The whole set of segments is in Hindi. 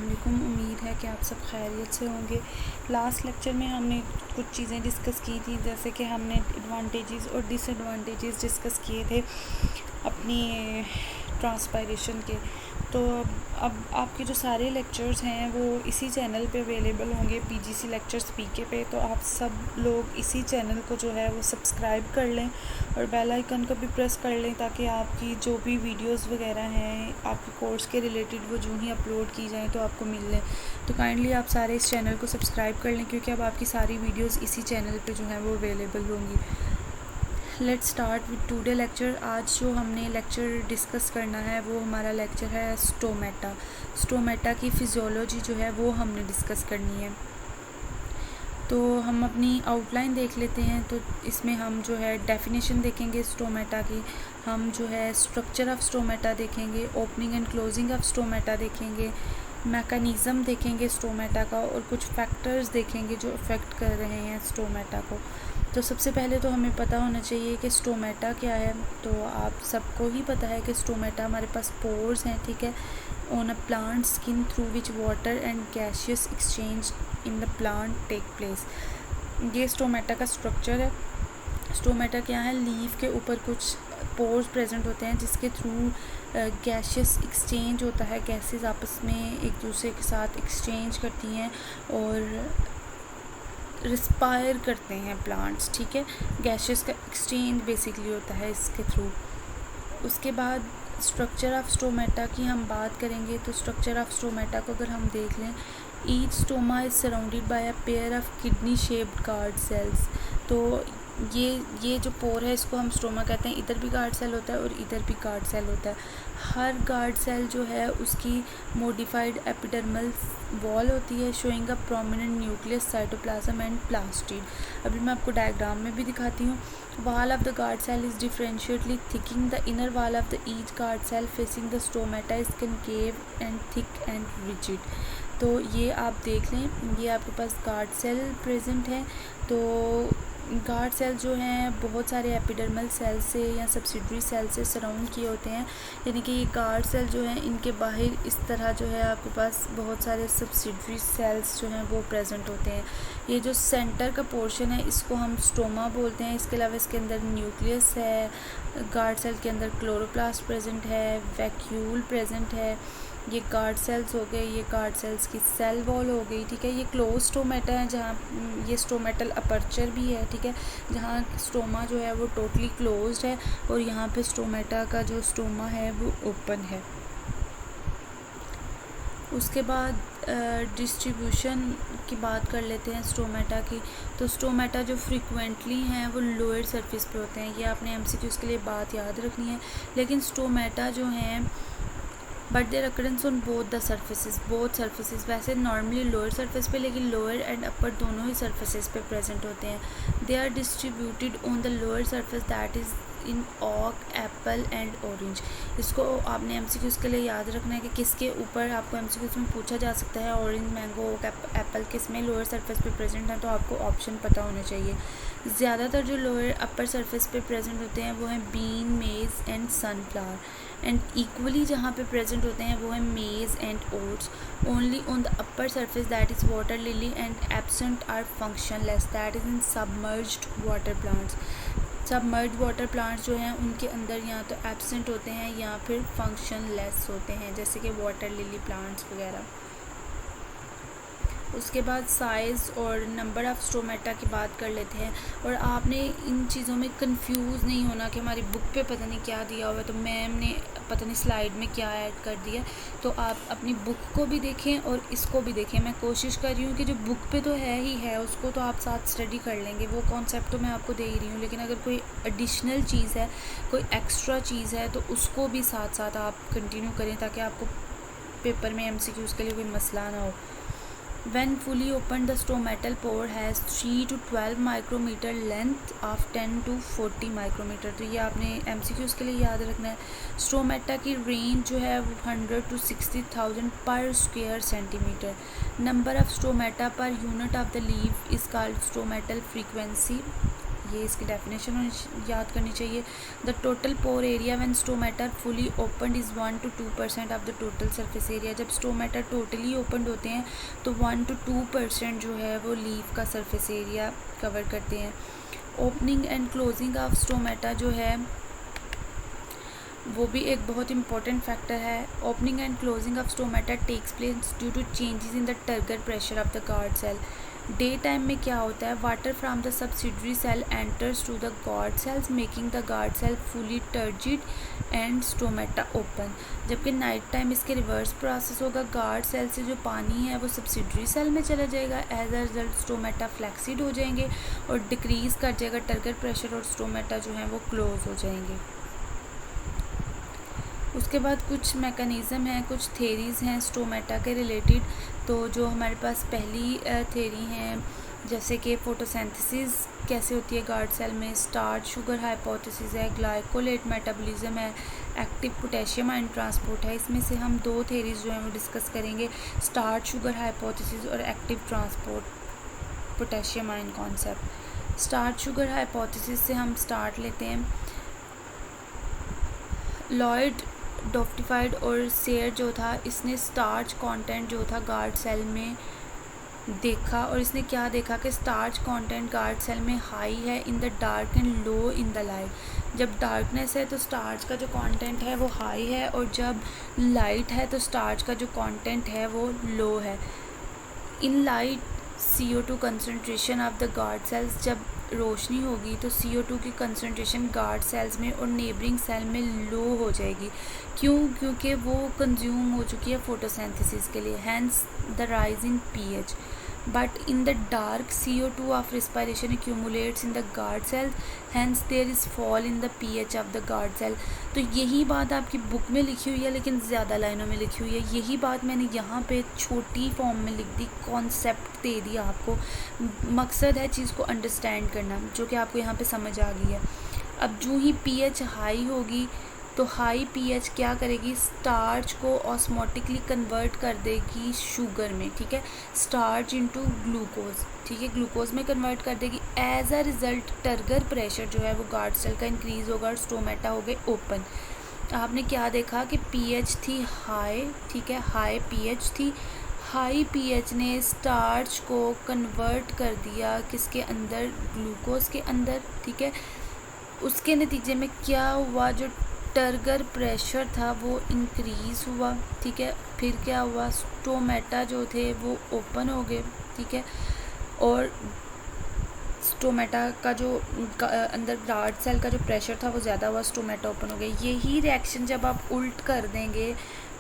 वालेकुम। उम्मीद है कि आप सब खैरियत से होंगे। लास्ट लेक्चर में हमने कुछ चीज़ें डिस्कस की थी, जैसे कि हमने एडवांटेजेस और डिसएडवांटेजेस डिस्कस किए थे अपनी ट्रांसपायरेशन के। तो अब आपके जो सारे लेक्चर्स हैं वो इसी चैनल पे अवेलेबल होंगे, पीजीसी लेक्चर्स पीके पे। तो आप सब लोग इसी चैनल को जो है वो सब्सक्राइब कर लें और बेल आइकन को भी प्रेस कर लें, ताकि आपकी जो भी वीडियोस वगैरह हैं आपके कोर्स के रिलेटेड वो जो ही अपलोड की जाएँ तो आपको मिल लें। तो काइंडली आप सारे इस चैनल को सब्सक्राइब कर लें, क्योंकि अब आपकी सारी वीडियोज़ इसी चैनल पर जो हैं वो अवेलेबल होंगी। Let's start with today lecture. आज जो हमने लेक्चर डिस्कस करना है वो हमारा लेक्चर है स्टोमेटा। स्टोमेटा की फिजियोलॉजी जो है वो हमने डिस्कस करनी है। तो हम अपनी आउटलाइन देख लेते हैं। तो इसमें हम जो है डेफिनेशन देखेंगे स्टोमेटा की, हम जो है स्ट्रक्चर ऑफ स्टोमेटा देखेंगे, opening and closing of stomata देखेंगे, मैकेनिज़्म देखेंगे स्टोमेटा का, और कुछ फैक्टर्स देखेंगे जो अफेक्ट कर रहे हैं स्टोमेटा को। तो सबसे पहले तो हमें पता होना चाहिए कि स्टोमेटा क्या है। तो आप सबको ही पता है कि स्टोमेटा हमारे पास पोर्स हैं, ठीक है, on a plant skin through which water and gaseous exchange in the plant take place. ये स्टोमेटा का स्ट्रक्चर है। स्टोमेटा क्या है, लीफ के ऊपर कुछ पोर्स प्रेजेंट होते हैं जिसके थ्रू गैसियस एक्सचेंज होता है। गैसेस आपस में एक दूसरे के साथ एक्सचेंज करती हैं और रिस्पायर करते हैं प्लांट्स, ठीक है। गैसेस का एक्सचेंज बेसिकली होता है इसके थ्रू। उसके बाद स्ट्रक्चर ऑफ स्टोमेटा की हम बात करेंगे। तो स्ट्रक्चर ऑफ स्टोमेटा को अगर हम देख लें, each stoma is surrounded by a pair of kidney shaped guard cells. तो ये जो पोर है इसको हम स्टोमा कहते हैं। इधर भी गार्ड सेल होता है और इधर भी गार्ड सेल होता है। हर गार्ड सेल जो है उसकी मॉडिफाइड एपिडर्मल वॉल होती है, showing a prominent nucleus, cytoplasm and plastid. अभी मैं आपको डायग्राम में भी दिखाती हूँ। wall of the guard cell is differentially thickening. The inner wall of the each guard cell facing the stomata is concave and thick and rigid. तो ये आप देख लें, ये आपके पास गार्ड सेल प्रेजेंट है। तो गार्ड सेल जो हैं बहुत सारे एपिडर्मल सेल से या सब्सिडरी सेल से सराउंड किए होते हैं, यानी कि ये गार्ड सेल जो हैं इनके बाहर इस तरह जो है आपके पास बहुत सारे सब्सिडरी सेल्स जो हैं वो प्रेजेंट होते हैं। ये जो सेंटर का पोर्शन है इसको हम स्टोमा बोलते हैं। इसके अलावा इसके अंदर न्यूक्लियस है, गार्ड सेल के अंदर क्लोरोप्लास्ट प्रेजेंट है, वैक्यूल प्रेजेंट है। ये गार्ड सेल्स हो गए, ये गार्ड सेल्स की सेल वॉल हो गई, ठीक है। ये क्लोज स्टोमेटा है जहाँ ये स्टोमेटल अपर्चर भी है, ठीक है, जहाँ स्टोमा जो है वो टोटली क्लोज्ड है और यहाँ पे स्टोमेटा का जो स्टोमा है वो ओपन है। उसके बाद डिस्ट्रीब्यूशन की बात कर लेते हैं स्टोमेटा की। तो स्टोमेटा जो फ्रीक्वेंटली हैं वो लोअर सरफेस पे होते हैं। ये आपने एमसीक्यूज के लिए बात याद रखनी है। लेकिन स्टोमेटा जो हैं but there occurrence on both the surfaces. वैसे नॉर्मली लोअर सरफेस पे, लेकिन लोअर एंड अपर दोनों ही सरफेसिस पे प्रेजेंट होते हैं। They are distributed on the lower surface that is in oak, apple and orange. इसको आपने एमसीक्यूज के लिए याद रखना है कि किसके ऊपर आपको एमसीक्यूज में पूछा जा सकता है। ऑरेंज, मैंगो, ओक, एप्पल किस में लोअर सरफेस पे प्रेजेंट है, तो आपको ऑप्शन पता होना चाहिए। ज़्यादातर जो लोअर अपर सरफेस पे प्रेजेंट होते हैं वो हैं बीन, मेज़ एंड सनफ्लावर। एंड इक्वली जहाँ पे प्रेजेंट होते हैं वो है maize and oats. Only on the upper surface that is water lily and absent or functionless, that is in submerged water plants. Submerged water plants जो हैं उनके अंदर या तो एब्सेंट होते हैं या फिर फंक्शनलेस होते हैं, जैसे कि वाटर लिली प्लांट्स वगैरह। उसके बाद साइज़ और नंबर ऑफ़ स्टोमेटा की बात कर लेते हैं। और आपने इन चीज़ों में कंफ्यूज नहीं होना कि हमारी बुक पे पता नहीं क्या दिया हुआ है, तो मैम ने पता नहीं स्लाइड में क्या ऐड कर दिया। तो आप अपनी बुक को भी देखें और इसको भी देखें। मैं कोशिश कर रही हूँ कि जो बुक पे तो है ही है उसको तो आप साथ स्टडी कर लेंगे, वो कॉन्सेप्ट तो मैं आपको दे ही रही हूँ, लेकिन अगर कोई एडिशनल चीज़ है, कोई एक्स्ट्रा चीज़ है, तो उसको भी साथ साथ आप कंटिन्यू करें, ताकि आपको पेपर में एमसीक्यूज़ के लिए कोई मसला ना हो। When fully opened, the stomatal pore has 3 to 12 micrometer length of 10 to 40 micrometer। तो ये आपने MCQs के लिए याद रखना है। स्टोमेटा की रेंज जो है वो 100 to 60,000 per square centimetre. Number of stomata per unit of the leaf is called stomatal frequency. ये इसकी डेफिनेशन याद करनी चाहिए। The total pore area when stomata fully opened is 1 to 2% of the total surface area. जब स्टोमेटा टोटली ओपनड होते हैं तो 1 to 2% जो है वो लीफ का सरफेस एरिया कवर करते हैं। Opening and closing of stomata जो है वो भी एक बहुत इंपॉर्टेंट फैक्टर है। Opening and closing of stomata takes place due to changes in the turgor pressure of the guard cell. Day time में क्या होता है, water from the subsidiary cell enters to the guard cells making the guard cell fully turgid and stomata open. जबकि नाइट टाइम इसके रिवर्स प्रोसेस होगा, गार्ड सेल से जो पानी है वो सब्सिडरी सेल में चला जाएगा, as a result stomata flaccid हो जाएंगे और डिक्रीज़ कर जाएगा टर्गर प्रेशर और स्टोमेटा जो है वो क्लोज हो जाएंगे। उसके बाद कुछ मैकेनिज़्म हैं, कुछ थेरीज़ हैं स्टोमेटा के रिलेटेड। तो जो हमारे पास पहली थेरी हैं, जैसे कि फोटोसिंथेसिस कैसे होती है गार्ड सेल में, स्टार्च शुगर हाइपोथेसिस है, ग्लाइकोलेट मेटाबॉलिज्म है, एक्टिव पोटेशियम आयन ट्रांसपोर्ट है। इसमें से हम दो थेरीज़ जो हैं वो डिस्कस करेंगे, स्टार्च शुगर हाइपोथेसिस और active transport potassium ion concept. Starch sugar hypothesis से हम स्टार्ट लेते हैं। लॉयड डॉफ्टिफाइड और सेयर जो था, इसने स्टार्च कंटेंट जो था गार्ड सेल में देखा और इसने क्या देखा कि स्टार्च कंटेंट गार्ड सेल में हाई है इन the dark and low in the light. जब डार्कनेस है तो स्टार्च का जो कंटेंट है वो हाई है और जब लाइट है तो स्टार्च का जो कंटेंट है वो लो है। In light CO2 concentration of the guard sales, जब रोशनी होगी तो CO2 की कंसनट्रेशन गार्ड सेल्स में और नेबरिंग सेल में लो हो जाएगी। क्यों? क्योंकि वो कंज्यूम हो चुकी है फोटोसिंथेसिस के लिए, hence the rise in pH। But in the dark CO2 of respiration accumulates in the guard cells, hence there is fall in the pH of the guard cell। तो यही बात आपकी बुक में लिखी हुई है लेकिन ज़्यादा लाइनों में लिखी हुई है, यही बात मैंने यहाँ पे छोटी फॉर्म में लिख दी, कॉन्सेप्ट दे दिया आपको। मकसद है चीज़ को अंडरस्टैंड करना, जो कि आपको यहाँ पे समझ आ गई है। अब जो ही pH हाई होगी तो हाई pH क्या करेगी, स्टार्च को ऑस्मोटिकली कन्वर्ट कर देगी शुगर में, ठीक है, स्टार्च इनटू ग्लूकोज, ठीक है, ग्लूकोज में कन्वर्ट कर देगी। As a result turgor pressure जो है वो गार्ड सेल का इंक्रीज़ होगा और स्टोमेटा हो गए ओपन। आपने क्या देखा कि pH थी हाई, ठीक है, हाई pH थी, हाई pH ने स्टार्च को कन्वर्ट कर दिया किसके अंदर, ग्लूकोज के अंदर, ठीक है। उसके नतीजे में क्या हुआ, जो टर्गर प्रेशर था वो इंक्रीज़ हुआ, ठीक है। फिर क्या हुआ, स्टोमेटा जो थे वो ओपन हो गए, ठीक है, और स्टोमेटा का जो अंदर गार्ड सेल का जो प्रेशर था वो ज़्यादा हुआ, स्टोमेटा ओपन हो गया। यही रिएक्शन जब आप उल्ट कर देंगे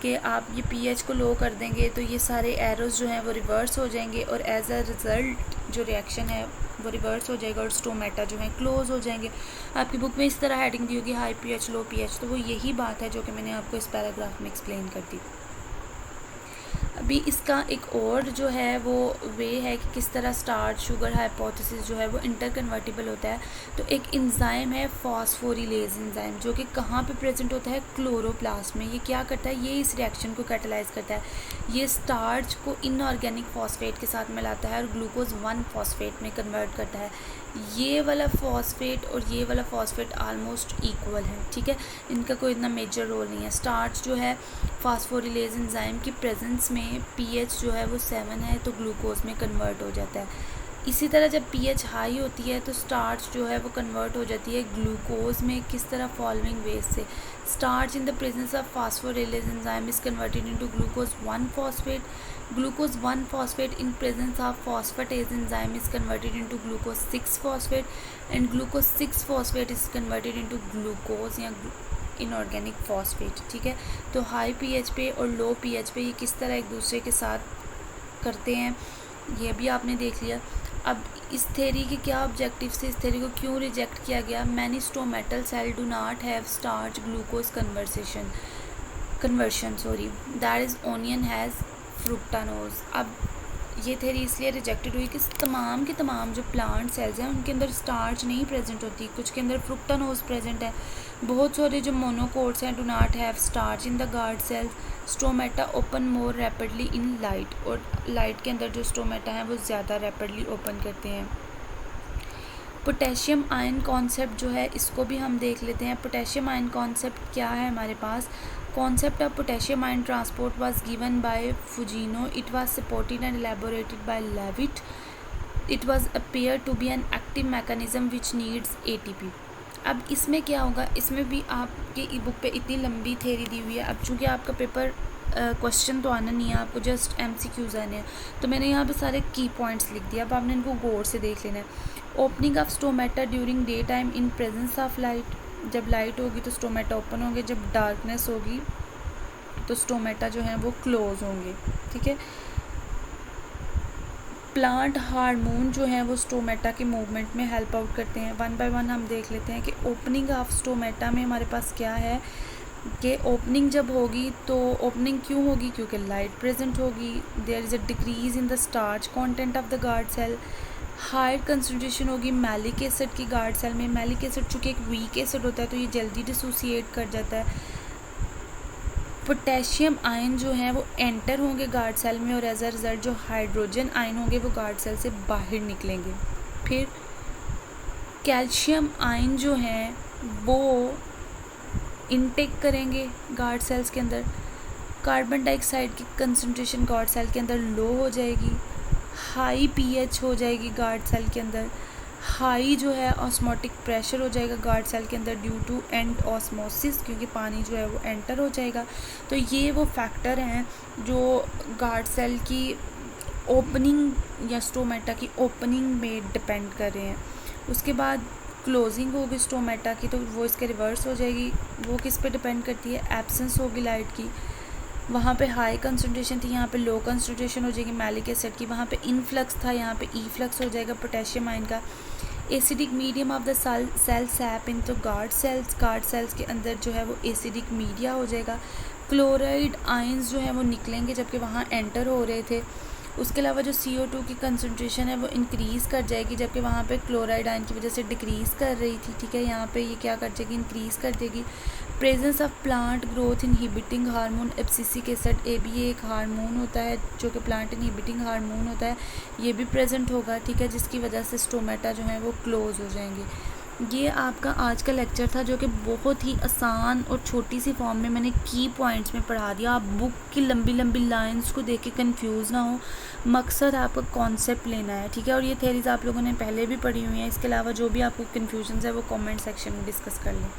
कि आप ये pH को लो कर देंगे तो ये सारे एरोस जो हैं वो रिवर्स हो जाएंगे और एज अ रिज़ल्ट जो रिएक्शन है वो रिवर्स हो जाएगा और स्टोमेटा जो है क्लोज हो जाएंगे। आपकी बुक में इस तरह हेडिंग दी होगी, हाई pH लो pH, तो वो यही बात है जो कि मैंने आपको इस पैराग्राफ में एक्सप्लेन कर दी। अभी इसका एक और जो है वो वे है कि किस तरह स्टार्च शुगर हाइपोथेसिस जो है वो इंटरकन्वर्टिबल होता है। तो एक एंजाइम है फॉस्फोरिलेज एंजाइम, जो कि कहाँ पे प्रेजेंट होता है, क्लोरोप्लास्ट में। ये क्या करता है, ये इस रिएक्शन को कैटलाइज करता है, ये स्टार्च को इनऑर्गेनिक फॉस्फेट के साथ मिलाता है और ग्लूकोज 1 फॉस्फेट में कन्वर्ट करता है। ये वाला फॉस्फेट और ये वाला फॉस्फेट आलमोस्ट इक्वल है, ठीक है, इनका कोई इतना मेजर रोल नहीं है। स्टार्च जो है फॉस्फोरिलेज एंजाइम की प्रेजेंस में pH जो है वो 7 है तो ग्लूकोज में कन्वर्ट हो जाता है। इसी तरह जब pH हाई होती है तो स्टार्च जो है वो कन्वर्ट हो जाती है ग्लूकोज में, किस तरह, फॉलोइंग वेज से। Starch in the presence of phosphorylase enzyme is converted into glucose 1 phosphate, glucose 1 phosphate in presence of phosphatase enzyme is converted into glucose 6 phosphate and glucose 6 phosphate is converted into glucose या इनऑर्गेनिक फॉस्फेट, ठीक है। तो हाई pH पे और लो pH पे ये किस तरह एक दूसरे के साथ करते हैं ये भी आपने देख लिया। अब इस थ्योरी के क्या ऑब्जेक्टिव से, इस थ्योरी को क्यों रिजेक्ट किया गया, many stomatal cell do not have starch glucose conversion that is onion has fructanose. अब ये थ्योरी इसलिए रिजेक्टेड हुई कि तमाम के तमाम जो प्लांट सेल्स हैं उनके अंदर स्टार्च नहीं प्रेजेंट होती, कुछ के अंदर फ्रुक्टानोज प्रेजेंट है। बहुत सारे जो मोनोकोट्स हैं do not have starch in the guard sales. Stomata open more rapidly in light, और लाइट के अंदर जो स्टोमेटा हैं वो ज़्यादा रैपिडली ओपन करते हैं। पोटेशियम आयन कॉन्सेप्ट जो है इसको भी हम देख लेते हैं। पोटेशियम आयन कॉन्सेप्ट क्या है हमारे पास। Concept of potassium ion transport was given by Fujino, it was supported and elaborated by Levitt, it was appear to be an active mechanism which needs ATP। अब इसमें क्या होगा, इसमें भी आपके ई बुक पे इतनी लंबी थ्योरी दी हुई है। अब चूँकि आपका पेपर क्वेश्चन तो आना नहीं है, आपको जस्ट MCQs आने हैं, तो मैंने यहाँ पे सारे की पॉइंट्स लिख दिया। अब आपने इनको गौर से देख लेना है। Opening of stomata during day time in presence of light, जब लाइट होगी तो स्टोमेटा ओपन होंगे, जब डार्कनेस होगी तो स्टोमेटा जो है वो क्लोज होंगे, ठीक है। प्लांट हार्मोन जो है वो स्टोमेटा के मूवमेंट में हेल्प आउट करते हैं। वन बाय वन हम देख लेते हैं कि ओपनिंग ऑफ स्टोमेटा में हमारे पास क्या है कि ओपनिंग जब होगी तो ओपनिंग क्यों होगी, क्योंकि लाइट प्रेजेंट होगी। There is a decrease in the starch content of the guard cell. Higher concentration होगी मैलिक एसिड की गार्ड सेल में। मैलिक एसिड चूँकि एक वीक एसिड होता है तो ये जल्दी डिसोसिएट कर जाता है। पोटेशियम आयन जो है वो एंटर होंगे गार्ड सेल में और एज अ रिज़ल्ट जो हाइड्रोजन आयन होंगे वो गार्ड सेल से बाहर निकलेंगे। फिर कैल्शियम आयन जो है वो इनटेक करेंगे गार्ड सेल्स के अंदर। कार्बन डाइऑक्साइड की कंसंट्रेशन गार्ड सेल के अंदर लो हो जाएगी। हाई pH हो जाएगी गार्ड सेल के अंदर। हाई जो है ऑस्मोटिक प्रेशर हो जाएगा गार्ड सेल के अंदर ड्यू टू एंड ऑस्मोसिस, क्योंकि पानी जो है वो एंटर हो जाएगा। तो ये वो फैक्टर हैं जो गार्ड सेल की ओपनिंग या स्टोमेटा की ओपनिंग में डिपेंड कर रहे हैं। उसके बाद क्लोजिंग होगी स्टोमेटा की तो वो इसके रिवर्स हो जाएगी। वो किस पे डिपेंड करती है, एब्सेंस होगी लाइट की। वहाँ पे हाई कंसंट्रेशन थी, यहाँ पे लो कंसंट्रेशन हो जाएगी मैलिक एसिड की। वहाँ पे इनफ्लक्स था, यहाँ पे ईफ्लक्स हो जाएगा पोटेशियम आयन का। Acidic medium of the cell sap in तो गार्ड सेल्स के अंदर जो है वो एसिडिक मीडिया हो जाएगा। क्लोराइड आयंस जो है वो निकलेंगे जबकि वहाँ एंटर हो रहे थे। उसके अलावा जो CO2 की कंसंट्रेशन है वो इंक्रीज़ कर जाएगी जबकि वहाँ पे क्लोराइड आयन की वजह से डिक्रीज़ कर रही थी, ठीक है। यहाँ पे ये क्या कर जाएगी, इंक्रीज़ कर देगी। Presence of plant growth inhibiting hormone abscisic acid, ये भी एक हार्मोन होता है जो कि प्लांट इनहिबिटिंग हार्मोन होता है, ये भी प्रेजेंट होगा, ठीक है, जिसकी वजह से स्टोमेटा जो है वो क्लोज हो जाएंगे। ये आपका आज का लेक्चर था जो कि बहुत ही आसान और छोटी सी फॉर्म में मैंने की पॉइंट्स में पढ़ा दिया। आप बुक की लंबी लंबी लाइंस को देख के कन्फ्यूज़ ना हो, मकसद आपका कॉन्सेप्ट लेना है, ठीक है। और ये थेरीज़ आप लोगों ने पहले भी पढ़ी हुई हैं। इसके अलावा जो भी आपको कन्फ्यूजन है वो कमेंट सेक्शन में डिस्कस कर लें।